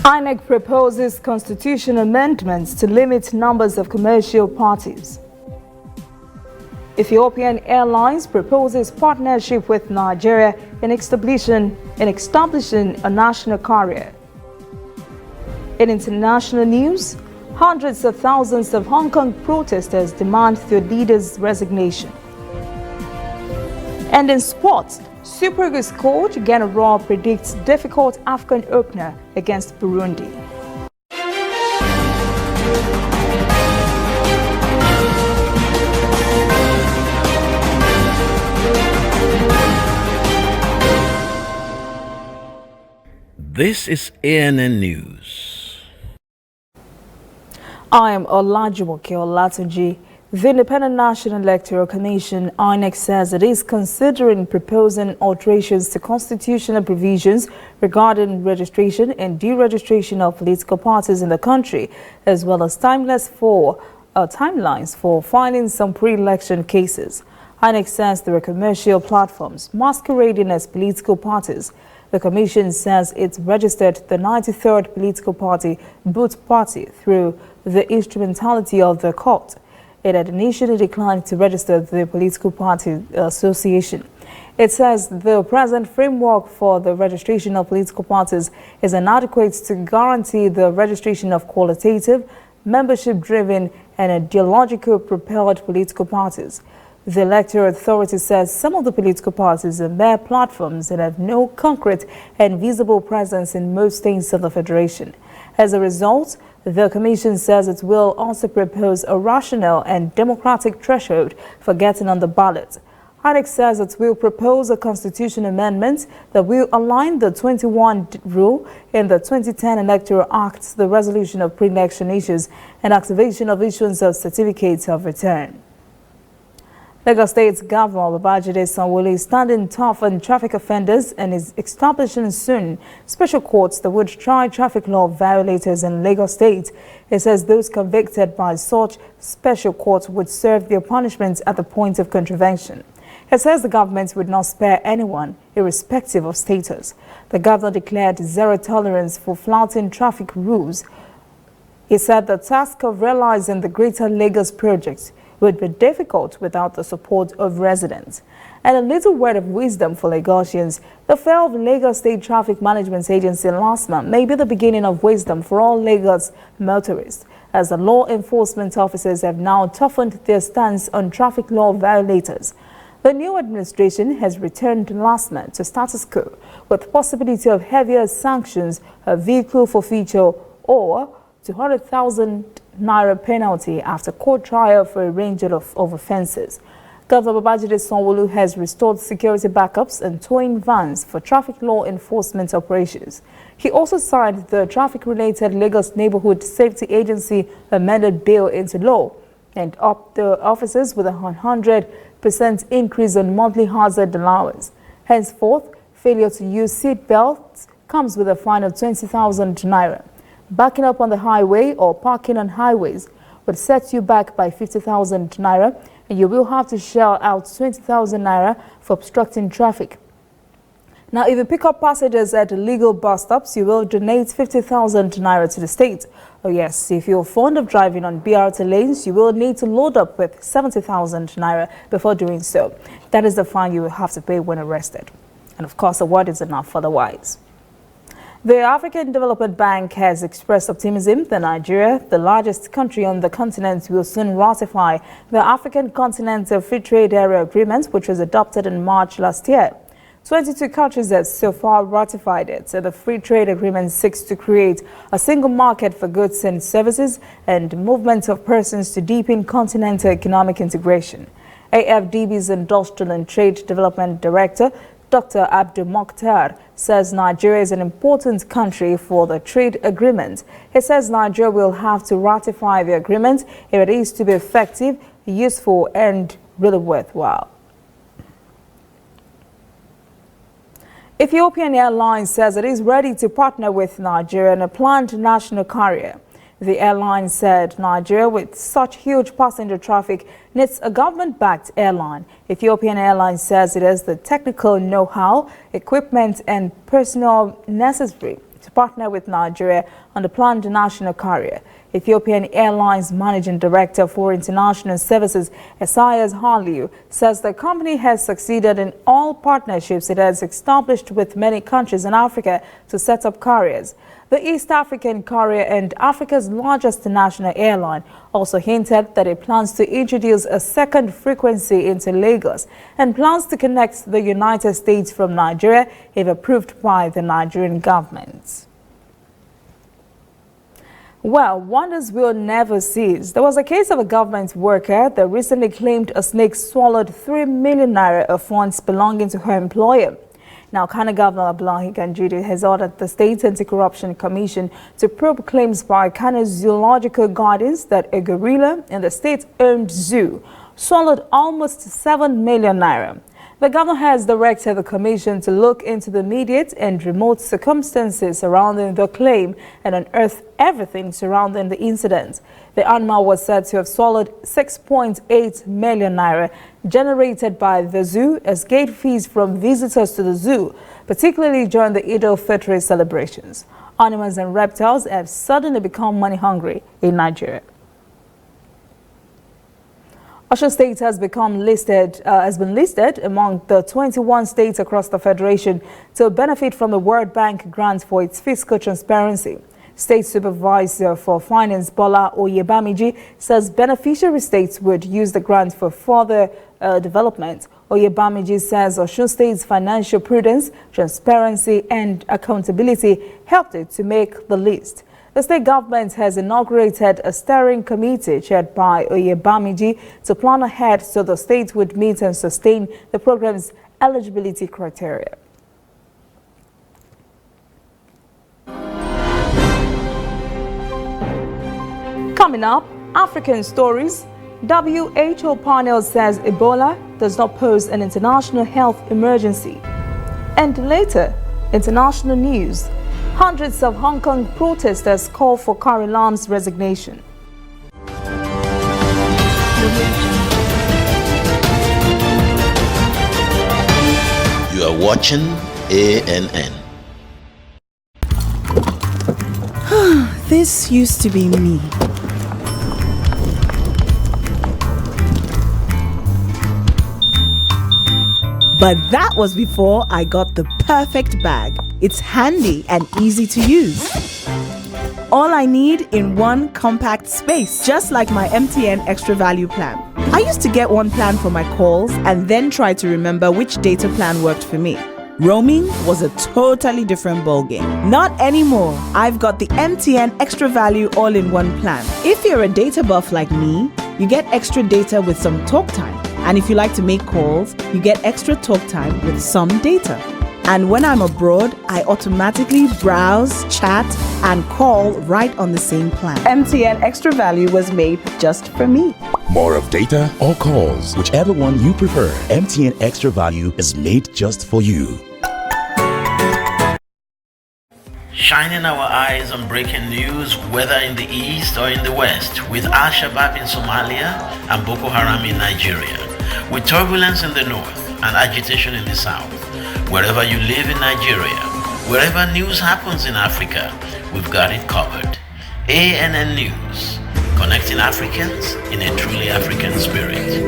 INEC proposes constitutional amendments to limit numbers of commercial parties. Ethiopian Airlines proposes partnership with Nigeria in establishing a national carrier. In international news, hundreds of thousands of Hong Kong protesters demand their leader's resignation. And in sports, Super Eagles coach Ghana Raw predicts difficult African opener against Burundi. This is ANN News. I am Olajumoke Olatunji. The Independent National Electoral Commission, INEC, says it is considering proposing alterations to constitutional provisions regarding registration and deregistration of political parties in the country, as well as timelines for filing some pre-election cases. INEC says there are commercial platforms masquerading as political parties. The Commission says it's registered the 93rd political party, Boot Party, through the instrumentality of the court. It had initially declined to register the Political Party Association. It says the present framework for the registration of political parties is inadequate to guarantee the registration of qualitative, membership-driven and ideological-propelled political parties. The Electoral Authority says some of the political parties are mere platforms and have no concrete and visible presence in most states of the Federation. As a result, the Commission says it will also propose a rational and democratic threshold for getting on the ballot. INEC says it will propose a constitutional amendment that will align the 21 rule in the 2010 Electoral Act, the resolution of pre-election issues, and activation of issuance of certificates of return. Lagos State Governor Babajide Sanwo-Olu is standing tough on traffic offenders and is establishing soon special courts that would try traffic law violators in Lagos State. It says those convicted by such special courts would serve their punishment at the point of contravention. It says the government would not spare anyone, irrespective of status. The governor declared zero tolerance for flouting traffic rules. He said the task of realizing the Greater Lagos project would be difficult without the support of residents. And a little word of wisdom for Lagosians: the fall of Lagos State Traffic Management Agency LASTMA may be the beginning of wisdom for all Lagos motorists, as the law enforcement officers have now toughened their stance on traffic law violators. The new administration has returned LASTMA to status quo, with possibility of heavier sanctions, a vehicle forfeiture, or 200,000 Naira penalty after court trial for a range of offences. Governor Babajide Sanwo-Olu has restored security backups and towing vans for traffic law enforcement operations. He also signed the traffic-related Lagos Neighborhood Safety Agency amended bill into law and upped the officers with a 100% increase on monthly hazard allowance. Henceforth, failure to use seat belts comes with a fine of 20,000 Naira. Backing up on the highway or parking on highways would set you back by 50,000 Naira, and you will have to shell out 20,000 Naira for obstructing traffic. Now, if you pick up passengers at illegal bus stops, you will donate 50,000 Naira to the state. Oh yes, if you're fond of driving on BRT lanes, you will need to load up with 70,000 Naira before doing so. That is the fine you will have to pay when arrested. And of course, the word is enough for the wise. The African Development Bank has expressed optimism that Nigeria, the largest country on the continent, will soon ratify the African Continental Free Trade Area Agreement, which was adopted in March last year. 22 countries have so far ratified it, so the Free Trade Agreement seeks to create a single market for goods and services and movement of persons to deepen continental economic integration. AFDB's Industrial and Trade Development Director, Dr. Abdul Mokhtar, says Nigeria is an important country for the trade agreement. He says Nigeria will have to ratify the agreement if it is to be effective, useful, and really worthwhile. Ethiopian Airlines says it is ready to partner with Nigeria in a planned national carrier. The airline said Nigeria, with such huge passenger traffic, needs a government-backed airline. Ethiopian Airlines says it has the technical know-how, equipment and personnel necessary to partner with Nigeria on the planned national carrier. Ethiopian Airlines Managing Director for International Services, Esaias Haliu, says the company has succeeded in all partnerships it has established with many countries in Africa to set up carriers. The East African carrier and Africa's largest national airline also hinted that it plans to introduce a second frequency into Lagos and plans to connect the United States from Nigeria if approved by the Nigerian government. Well, wonders will never cease. There was a case of a government worker that recently claimed a snake swallowed 3 million naira of funds belonging to her employer. Now, Kano Governor Abdullahi Ganduje has ordered the State Anti-Corruption Commission to probe claims by Kano Zoological Gardens that a gorilla in the state-owned zoo swallowed almost 7 million naira. The governor has directed the commission to look into the immediate and remote circumstances surrounding the claim and unearth everything surrounding the incident. The animal was said to have swallowed 6.8 million naira generated by the zoo as gate fees from visitors to the zoo, particularly during the Eid al-Fitr celebrations. Animals and reptiles have suddenly become money hungry in Nigeria. Osun State has been listed among the 21 states across the Federation to benefit from the World Bank grant for its fiscal transparency. State Supervisor for Finance Bola Oyebamiji says beneficiary states would use the grant for further development. Oyebamiji says Osun State's financial prudence, transparency and accountability helped it to make the list. The state government has inaugurated a steering committee chaired by Oyebamiji to plan ahead so the state would meet and sustain the program's eligibility criteria. Coming up, African stories. WHO panel says Ebola does not pose an international health emergency. And later, international news. Hundreds of Hong Kong protesters call for Carrie Lam's resignation. You are watching ANN. This used to be me. But that was before I got the perfect bag. It's handy and easy to use. All I need in one compact space, just like my MTN Extra Value plan. I used to get one plan for my calls and then try to remember which data plan worked for me. Roaming was a totally different ballgame. Not anymore. I've got the MTN Extra Value all-in-one plan. If you're a data buff like me, you get extra data with some talk time. And if you like to make calls, you get extra talk time with some data. And when I'm abroad, I automatically browse, chat, and call right on the same plan. MTN Extra Value was made just for me. More of data or calls, whichever one you prefer. MTN Extra Value is made just for you. Shining our eyes on breaking news, whether in the east or in the west, with Al-Shabaab in Somalia and Boko Haram in Nigeria, with turbulence in the north and agitation in the south. Wherever you live in Nigeria, wherever news happens in Africa, we've got it covered. ANN News, connecting Africans in a truly African spirit.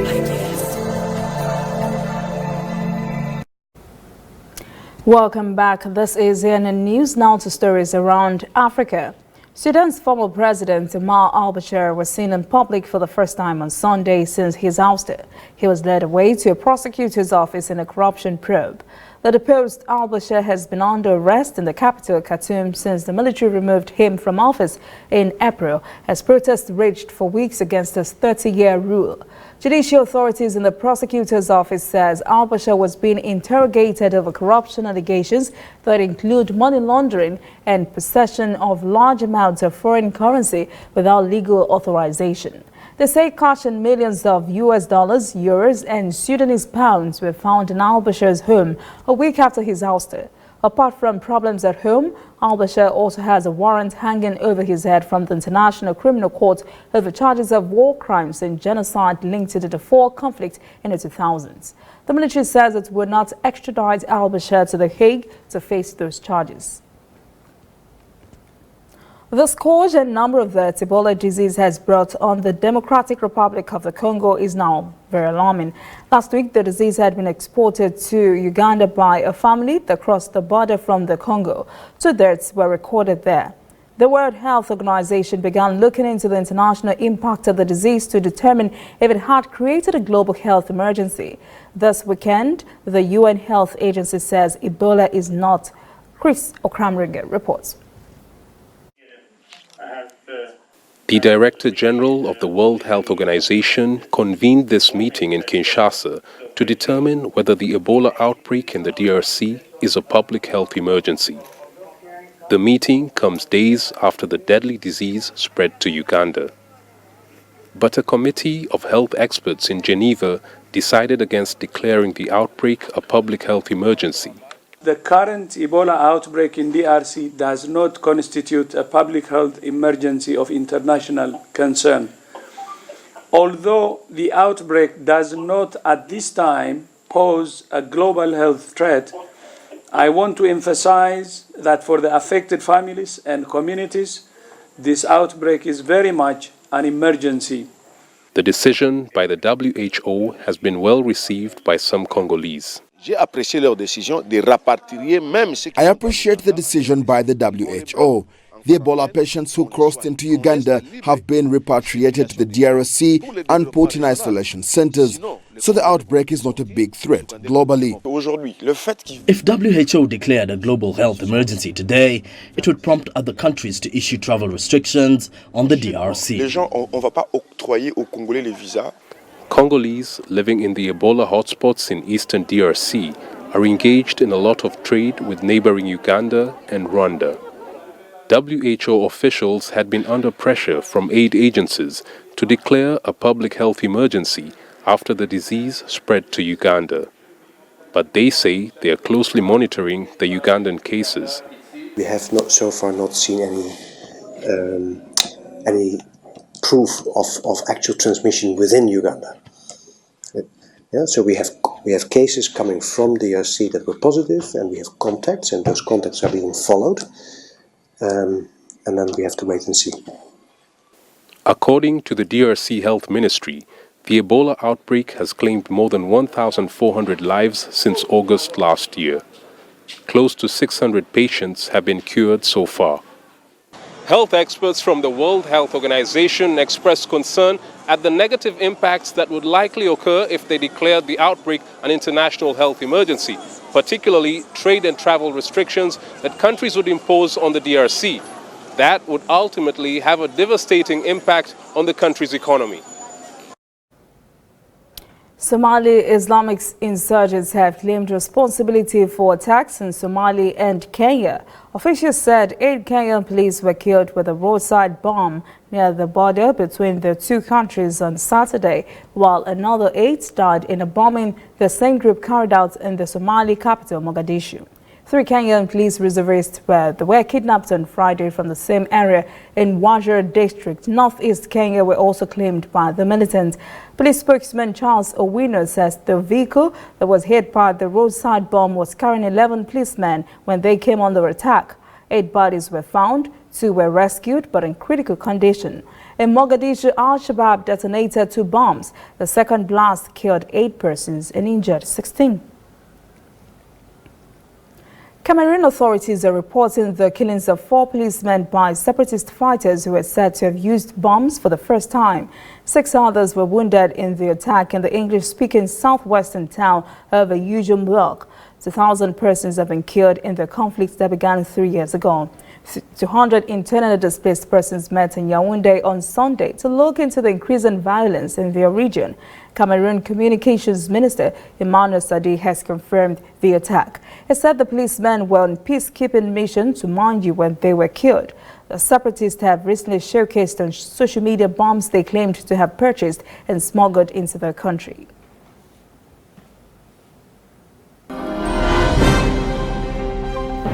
Welcome back. This is ANN News. Now to stories around Africa. Sudan's former president, Omar al-Bashir, was seen in public for the first time on Sunday since his ouster. He was led away to a prosecutor's office in a corruption probe. The deposed al-Bashir has been under arrest in the capital, Khartoum, since the military removed him from office in April, as protests raged for weeks against his 30-year rule. Judicial authorities in the prosecutor's office says al-Bashir was being interrogated over corruption allegations that include money laundering and possession of large amounts of foreign currency without legal authorization. They say cash and millions of US dollars, euros and Sudanese pounds were found in al-Bashir's home a week after his ouster. Apart from problems at home, al-Bashir also has a warrant hanging over his head from the International Criminal Court over charges of war crimes and genocide linked to the Darfur conflict in the 2000s. The military says it would not extradite al-Bashir to The Hague to face those charges. The scourge and number of that Ebola disease has brought on the Democratic Republic of the Congo is now very alarming. Last week, the disease had been exported to Uganda by a family that crossed the border from the Congo. 2 deaths were recorded there. The World Health Organization began looking into the international impact of the disease to determine if it had created a global health emergency. This weekend, the UN Health Agency says Ebola is not. Chris Okramringer reports. The Director General of the World Health Organization convened this meeting in Kinshasa to determine whether the Ebola outbreak in the DRC is a public health emergency. The meeting comes days after the deadly disease spread to Uganda. But a committee of health experts in Geneva decided against declaring the outbreak a public health emergency. The current Ebola outbreak in DRC does not constitute a public health emergency of international concern. Although the outbreak does not at this time pose a global health threat, I want to emphasize that for the affected families and communities, this outbreak is very much an emergency. The decision by the WHO has been well received by some Congolese. I appreciate the decision by the WHO. The Ebola patients who crossed into Uganda have been repatriated to the DRC and put in isolation centers, so the outbreak is not a big threat globally. If WHO declared a global health emergency today, it would prompt other countries to issue travel restrictions on the DRC. Congolese living in the Ebola hotspots in eastern DRC are engaged in a lot of trade with neighboring Uganda and Rwanda. WHO officials had been under pressure from aid agencies to declare a public health emergency after the disease spread to Uganda. But they say they are closely monitoring the Ugandan cases. We have not so far not seen any proof of actual transmission within Uganda. Yeah, so we have cases coming from DRC that were positive, and we have contacts, and those contacts are being followed, and then we have to wait and see. According to the DRC Health Ministry, the Ebola outbreak has claimed more than 1,400 lives since August last year. Close to 600 patients have been cured so far. Health experts from the World Health Organization expressed concern at the negative impacts that would likely occur if they declared the outbreak an international health emergency, particularly trade and travel restrictions that countries would impose on the DRC. That would ultimately have a devastating impact on the country's economy. Somali Islamic insurgents have claimed responsibility for attacks in Somalia and Kenya. Officials said 8 Kenyan police were killed with a roadside bomb near the border between the 2 countries on Saturday, while another 8 died in a bombing the same group carried out in the Somali capital, Mogadishu. 3 Kenyan police reservists were kidnapped on Friday from the same area in Wajir district, northeast Kenya, were also claimed by the militants. Police spokesman Charles Owino says the vehicle that was hit by the roadside bomb was carrying 11 policemen when they came under attack. 8 bodies were found, 2 were rescued but in critical condition. In Mogadishu, Al-Shabaab detonated 2 bombs. The second blast killed 8 persons and injured 16. Cameroon authorities are reporting the killings of 4 policemen by separatist fighters who are said to have used bombs for the first time. 6 others were wounded in the attack in the English-speaking southwestern town of Yujum. 2,000 persons have been killed in the conflict that began 3 years ago. 200 internally displaced persons met in Yaoundé on Sunday to look into the increasing violence in their region. Cameroon Communications Minister Emmanuel Sadi has confirmed the attack. He said the policemen were on peacekeeping mission to Manju when they were killed. The separatists have recently showcased on social media bombs they claimed to have purchased and smuggled into their country.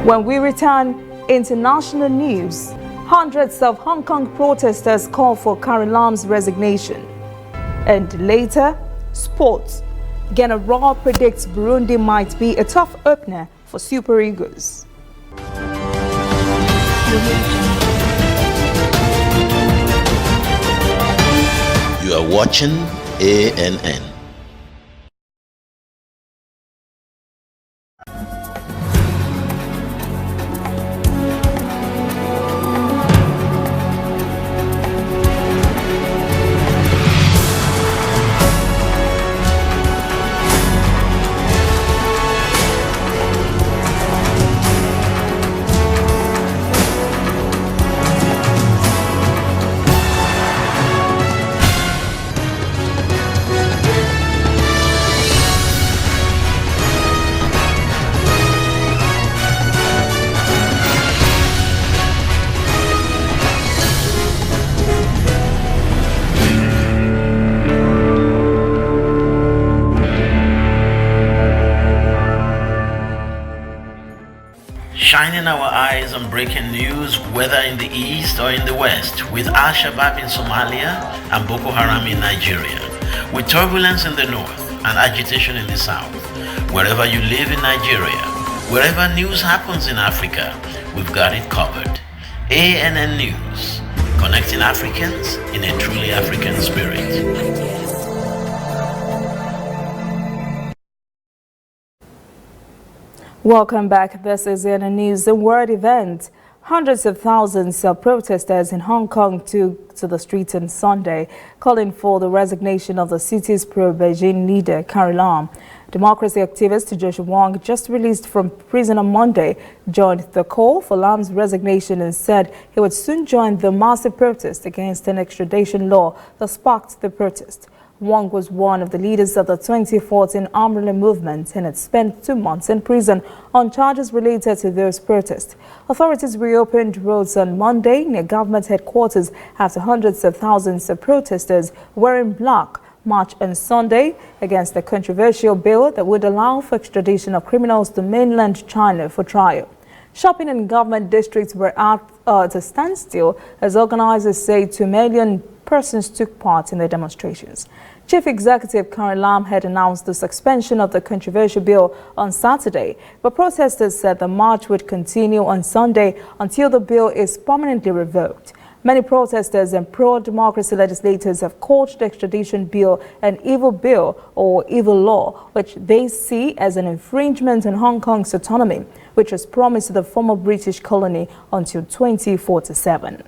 When we return, international news. Hundreds of Hong Kong protesters call for Carrie Lam's resignation. And later, sports. Ghana Raw predicts Burundi might be a tough opener for Super Eagles. You are watching ANN. Shining our eyes on breaking news, whether in the east or in the west, with Al-Shabaab in Somalia and Boko Haram in Nigeria, with turbulence in the north and agitation in the south. Wherever you live in Nigeria, wherever news happens in Africa, we've got it covered. ANN News, connecting Africans in a truly African spirit. Welcome back. This is ANN News. The World Event. Hundreds of thousands of protesters in Hong Kong took to the streets on Sunday, calling for the resignation of the city's pro-Beijing leader, Carrie Lam. Democracy activist Joshua Wong, just released from prison on Monday, joined the call for Lam's resignation and said he would soon join the massive protest against an extradition law that sparked the protest. Wong was one of the leaders of the 2014 umbrella movement and had spent 2 months in prison on charges related to those protests. Authorities reopened roads on Monday near government headquarters after hundreds of thousands of protesters wearing black marched on Sunday against the controversial bill that would allow for extradition of criminals to mainland China for trial. Shopping in government districts were at a standstill as organizers say 2 million persons took part in the demonstrations. Chief Executive Carrie Lam had announced the suspension of the controversial bill on Saturday, but protesters said the march would continue on Sunday until the bill is permanently revoked. Many protesters and pro-democracy legislators have called the extradition bill an evil bill or evil law, which they see as an infringement on Hong Kong's autonomy, which was promised to the former British colony until 2047.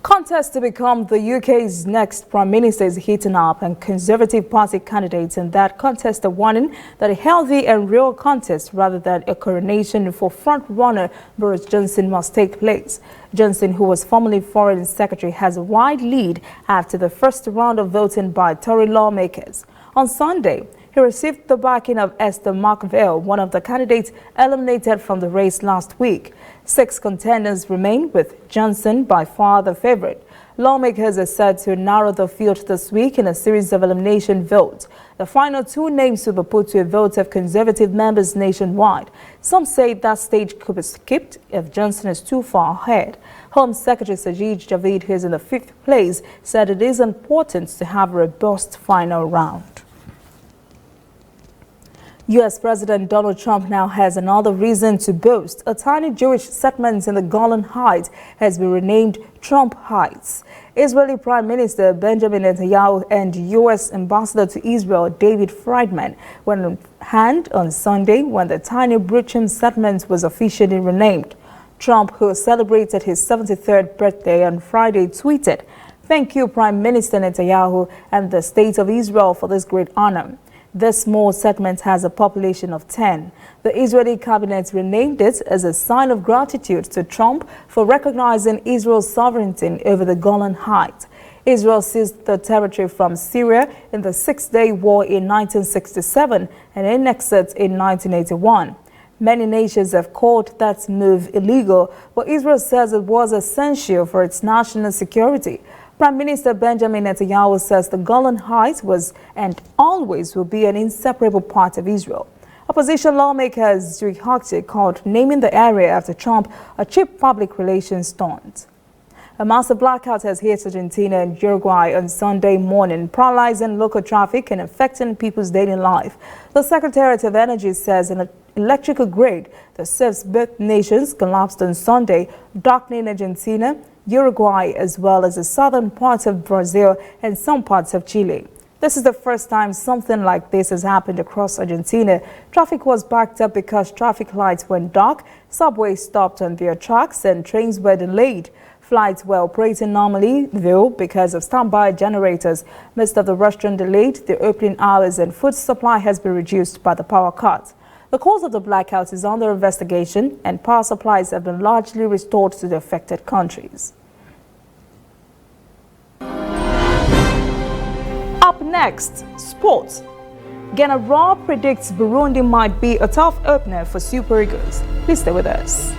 Contest to become the UK's next Prime Minister is heating up, and Conservative Party candidates in that contest are warning that a healthy and real contest rather than a coronation for front-runner Boris Johnson must take place. Johnson, who was formerly Foreign Secretary, has a wide lead after the first round of voting by Tory lawmakers. On Sunday, he received the backing of Esther Markville, one of the candidates eliminated from the race last week. 6 contenders remain, with Johnson by far the favorite. Lawmakers are set to narrow the field this week in a series of elimination votes. The final 2 names will be put to a vote of Conservative members nationwide. Some say that stage could be skipped if Johnson is too far ahead. Home Secretary Sajid Javid, who is in the 5th place, said it is important to have a robust final round. U.S. President Donald Trump now has another reason to boast. A tiny Jewish settlement in the Golan Heights has been renamed Trump Heights. Israeli Prime Minister Benjamin Netanyahu and U.S. Ambassador to Israel David Friedman went on hand on Sunday when the tiny Bruchim settlement was officially renamed. Trump, who celebrated his 73rd birthday on Friday, tweeted, "Thank you, Prime Minister Netanyahu and the State of Israel, for this great honor." This small settlement has a population of 10. The Israeli cabinet renamed it as a sign of gratitude to Trump for recognizing Israel's sovereignty over the Golan Heights. Israel seized the territory from Syria in the Six-Day War in 1967 and annexed it in 1981. Many nations have called that move illegal, but Israel says it was essential for its national security. Prime Minister Benjamin Netanyahu says the Golan Heights was and always will be an inseparable part of Israel. Opposition lawmakers Zurich Hakti called naming the area after Trump a cheap public relations stunt. A massive blackout has hit Argentina and Uruguay on Sunday morning, paralyzing local traffic and affecting people's daily life. The Secretariat of Energy says an electrical grid that serves both nations collapsed on Sunday, darkening Argentina, Uruguay, as well as the southern parts of Brazil and some parts of Chile. This is the first time something like this has happened across Argentina. Traffic was backed up because traffic lights went dark, subways stopped on their tracks, and trains were delayed. Flights were operating normally, though, because of standby generators. Most of the restaurant delayed their opening hours, and food supply has been reduced by the power cut. The cause of the blackout is under investigation, and power supplies have been largely restored to the affected countries. Up next, sports. Ghana Raw predicts Burundi might be a tough opener for Super Eagles. Please stay with us.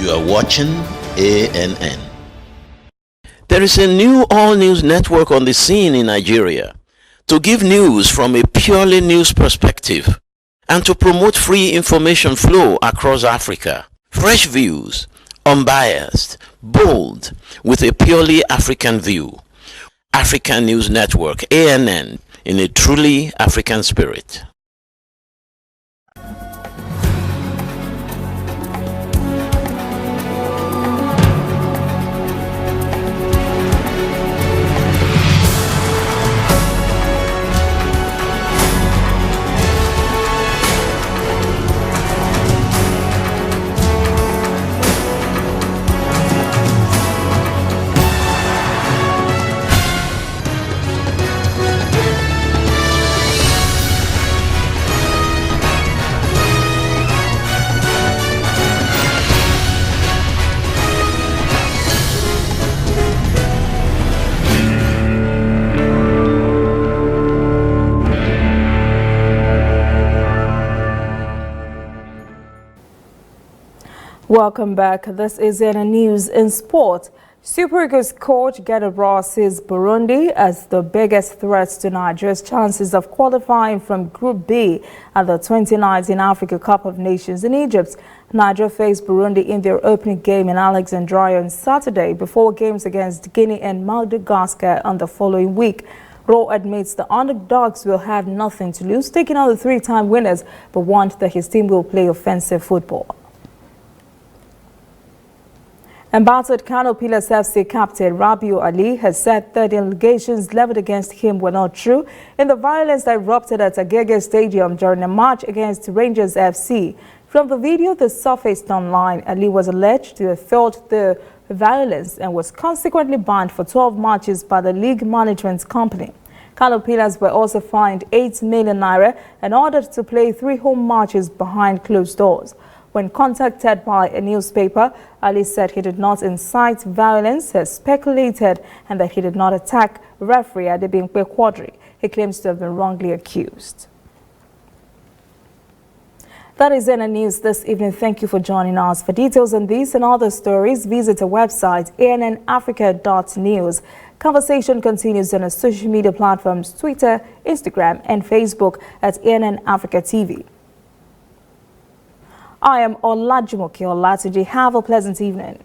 You are watching ANN. There is a new all-news network on the scene in Nigeria to give news from a purely news perspective and to promote free information flow across Africa. Fresh views, unbiased, bold, with a purely African view. African News Network, ANN, in a truly African spirit. Welcome back. This is ANN News in Sport. Super Eagles coach Ghana Raw sees Burundi as the biggest threat to Nigeria's chances of qualifying from Group B at the 2019 Africa Cup of Nations in Egypt. Nigeria faced Burundi in their opening game in Alexandria on Saturday before games against Guinea and Madagascar on the following week. Raw admits the underdogs will have nothing to lose, taking on the three-time winners, but warned that his team will play offensive football. Embattled Kano Pillars FC captain Rabiu Ali has said that the allegations leveled against him were not true in the violence that erupted at Agege Stadium during a match against Rangers FC. From the video that surfaced online, Ali was alleged to have felt the violence and was consequently banned for 12 matches by the league management company. Kano Pillars were also fined 8 million naira and ordered to play 3 home matches behind closed doors. When contacted by a newspaper, Ali said he did not incite violence, has speculated, and that he did not attack referee Adebimpe Quadri. He claims to have been wrongly accused. That is ANN News this evening. Thank you for joining us. For details on these and other stories, visit our website, annafrica.news. Conversation continues on our social media platforms, Twitter, Instagram, and Facebook at ANN Africa TV. I am Olajumoke Olatuji. Have a pleasant evening.